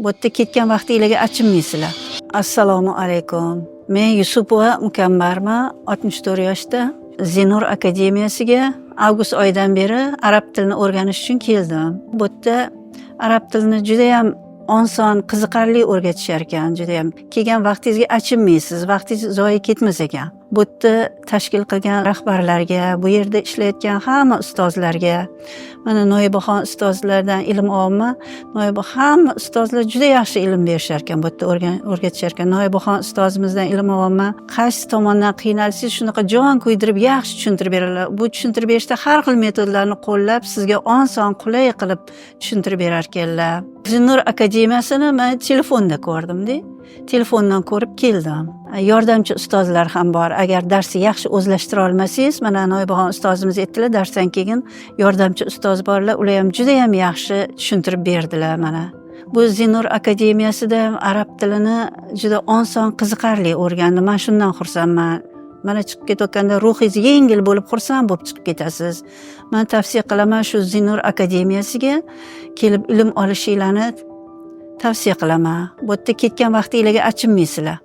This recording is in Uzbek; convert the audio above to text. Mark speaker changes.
Speaker 1: Bu yerda ketgan vaqtinglarga achinmaysizlar. Assalomu alaykum. Men Yusupova Mukambarma, 64 yoshda. Zinur akademiyasiga avgust oyidan beri arab tilini o'rganish uchun keldim. Bu yerda arab tilini juda ham oson, qiziqarli o'rgatishar ekan, juda ham. Kelgan vaqtingizga achinmaysiz, vaqtingiz zoye ketmas ekan. Bu yerda tashkil qilgan rahbarlarga, bu yerda ishlayotgan hamma ustozlarga, mana Noibaxon ustozlardan ilm olaman. Hamma ustozlar juda yaxshi ilm berishar ekan, bu yerda o'rgatishar ekan. Noibaxon ustozimizdan ilm olaman. Qaysi tomondan qiynalsangiz shunaqa jon kuydirib yaxshi tushuntirib beradilar. Bu tushuntirib berishda har xil metodlarni qo'llab, sizga oson, qulay qilib tushuntirib berar ekanlar. Zinur akademiyasini men telefonda ko'rdim-da. Telefondan ko'rib keldim. Yordamchi ustozlar ham bor. Agar darsni yaxshi o'zlashtira olmasangiz, mana Noibaxon ustozimiz aytdilar, darsdan keyin yordamchi ustoz borlar, ular ham juda ham yaxshi tushuntirib berdilar mana. Bu Zinur akademiyasida arab tilini juda oson, qiziqarli o'rgandim. Men shundan xursandman. Mana chiqib ketayotganda ruhingiz yengil bo'lib, xursand bo'lib chiqib ketasiz. Men tavsiya qilaman shu Zinur akademiyasiga kelib ilm olishinglarni tavsiya qilaman. Bu yerda ketgan vaqtinglarga achinmaysizlar.